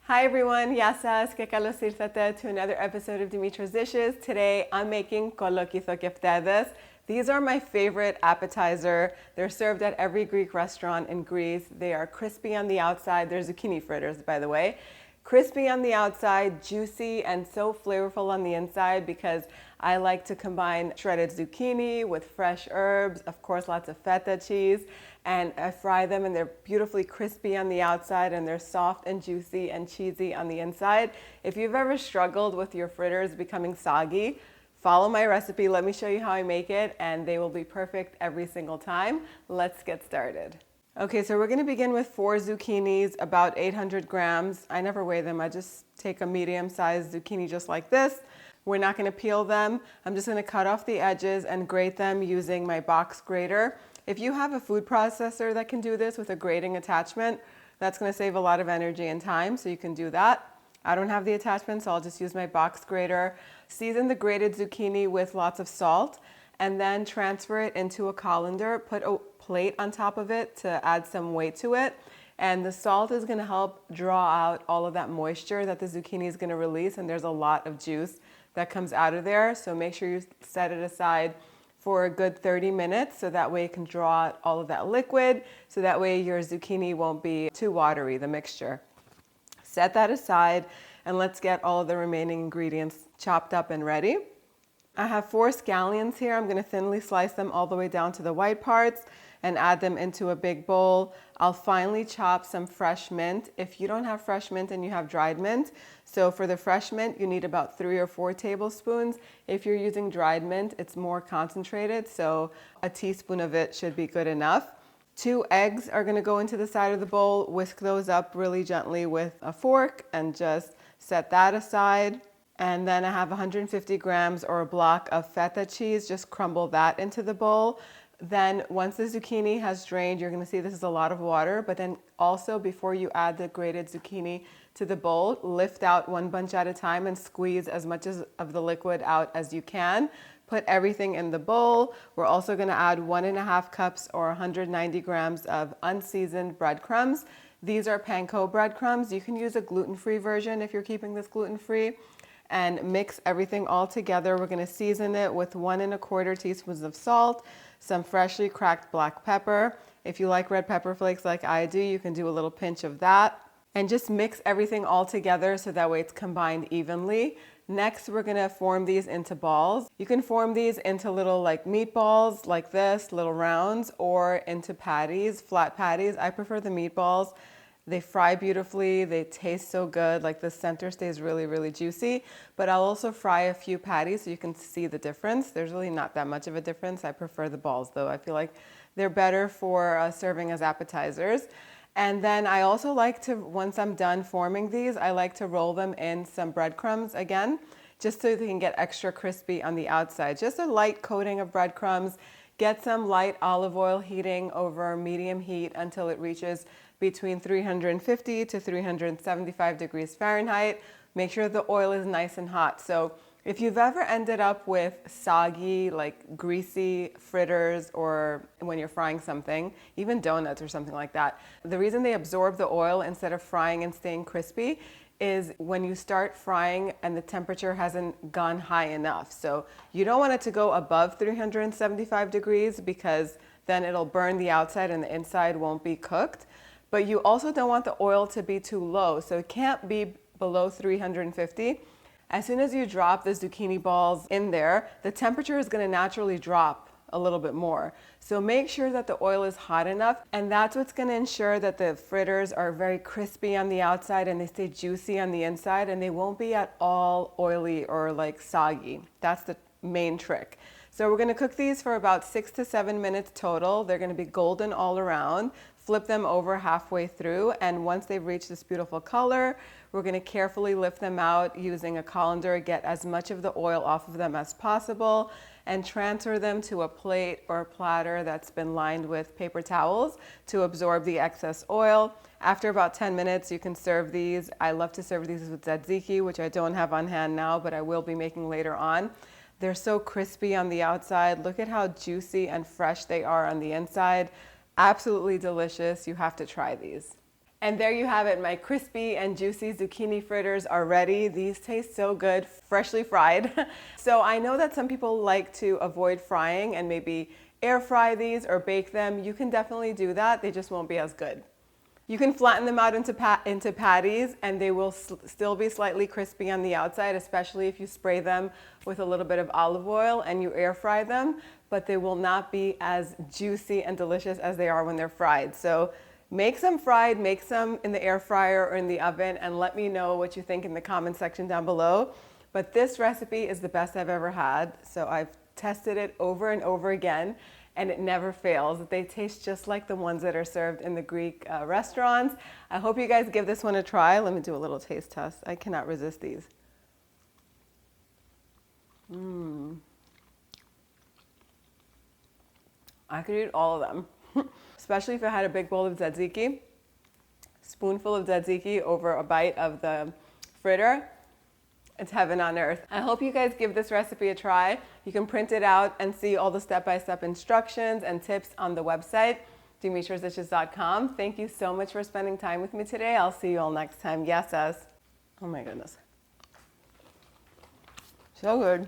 Hi everyone, Yasas, Kolokithokeftedes to another episode of Dimitra's Dishes. Today I'm making Kolokithokeftedes. These are my favorite appetizer. They're served at every Greek restaurant in Greece. They are crispy on the outside. They're zucchini fritters, by the way. Crispy on the outside, juicy, and so flavorful on the inside because I like to combine shredded zucchini with fresh herbs, of course lots of feta cheese, and I fry them and they're beautifully crispy on the outside and they're soft and juicy and cheesy on the inside. If you've ever struggled with your fritters becoming soggy, follow my recipe, let me show you how I make it, and they will be perfect every single time. Let's get started. Okay, so we're gonna begin with 4 zucchinis, about 800 grams. I never weigh them, I just take a medium-sized zucchini just like this. We're not gonna peel them. I'm just gonna cut off the edges and grate them using my box grater. If you have a food processor that can do this with a grating attachment, that's gonna save a lot of energy and time, so you can do that. I don't have the attachment, so I'll just use my box grater. Season the grated zucchini with lots of salt, and then transfer it into a colander. Put a plate on top of it to add some weight to it. And the salt is gonna help draw out all of that moisture that the zucchini is gonna release, and there's a lot of juice that comes out of there. So make sure you set it aside for a good 30 minutes so that way it can draw out all of that liquid, so that way your zucchini won't be too watery, the mixture. Set that aside and let's get all of the remaining ingredients chopped up and ready. I have 4 scallions here. I'm gonna thinly slice them all the way down to the white parts and add them into a big bowl. I'll finely chop some fresh mint. If you don't have fresh mint and you have dried mint, so for the fresh mint, you need about 3 or 4 tablespoons. If you're using dried mint, it's more concentrated, so a teaspoon of it should be good enough. 2 eggs are gonna go into the side of the bowl. Whisk those up really gently with a fork and just set that aside. And then I have 150 grams or a block of feta cheese. Just crumble that into the bowl. Then once the zucchini has drained, you're gonna see this is a lot of water, but then also before you add the grated zucchini to the bowl, lift out one bunch at a time and squeeze as much of the liquid out as you can. Put everything in the bowl. We're also gonna add 1.5 cups or 190 grams of unseasoned breadcrumbs. These are panko breadcrumbs. You can use a gluten-free version if you're keeping this gluten-free. And mix everything all together. We're gonna season it with 1.25 teaspoons of salt, some freshly cracked black pepper. If you like red pepper flakes like I do, you can do a little pinch of that. And just mix everything all together so that way it's combined evenly. Next, we're gonna form these into balls. You can form these into little like meatballs like this, little rounds, or into patties, flat patties. I prefer the meatballs. They fry beautifully, they taste so good, like the center stays really, really juicy. But I'll also fry a few patties so you can see the difference. There's really not that much of a difference. I prefer the balls though. I feel like they're better for serving as appetizers. And then I also like to, once I'm done forming these, I like to roll them in some breadcrumbs again, just so they can get extra crispy on the outside. Just a light coating of breadcrumbs. Get some light olive oil heating over medium heat until it reaches between 350 to 375 degrees Fahrenheit. Make sure the oil is nice and hot. So if you've ever ended up with soggy, like greasy fritters, or when you're frying something, even donuts or something like that, the reason they absorb the oil instead of frying and staying crispy is when you start frying and the temperature hasn't gone high enough. So you don't want it to go above 375 degrees because then it'll burn the outside and the inside won't be cooked. But you also don't want the oil to be too low, so it can't be below 350. As soon as you drop the zucchini balls in there, the temperature is gonna naturally drop a little bit more. So make sure that the oil is hot enough, and that's what's gonna ensure that the fritters are very crispy on the outside and they stay juicy on the inside, and they won't be at all oily or like soggy. That's the main trick. So we're gonna cook these for about 6 to 7 minutes total. They're gonna be golden all around. Flip them over halfway through, and once they've reached this beautiful color, we're gonna carefully lift them out using a colander, get as much of the oil off of them as possible, and transfer them to a plate or a platter that's been lined with paper towels to absorb the excess oil. After about 10 minutes, you can serve these. I love to serve these with tzatziki, which I don't have on hand now, but I will be making later on. They're so crispy on the outside. Look at how juicy and fresh they are on the inside. Absolutely delicious. You have to try these. And there you have it. My crispy and juicy zucchini fritters are ready. These taste so good, freshly fried. So I know that some people like to avoid frying and maybe air fry these or bake them. You can definitely do that. They just won't be as good. You can flatten them out into patties, and they will still be slightly crispy on the outside, especially if you spray them with a little bit of olive oil and you air fry them, but they will not be as juicy and delicious as they are when they're fried. So make some fried, make some in the air fryer or in the oven, and let me know what you think in the comment section down below. But this recipe is the best I've ever had, so I've tested it over and over again, and it never fails. They taste just like the ones that are served in the Greek restaurants. I hope you guys give this one a try. Let me do a little taste test. I cannot resist these. I could eat all of them, especially if I had a big bowl of tzatziki, spoonful of tzatziki over a bite of the fritter. It's heaven on earth. I hope you guys give this recipe a try. You can print it out and see all the step-by-step instructions and tips on the website, dimitrasdishes.com. Thank you so much for spending time with me today. I'll see you all next time. Yes, oh my goodness. So good.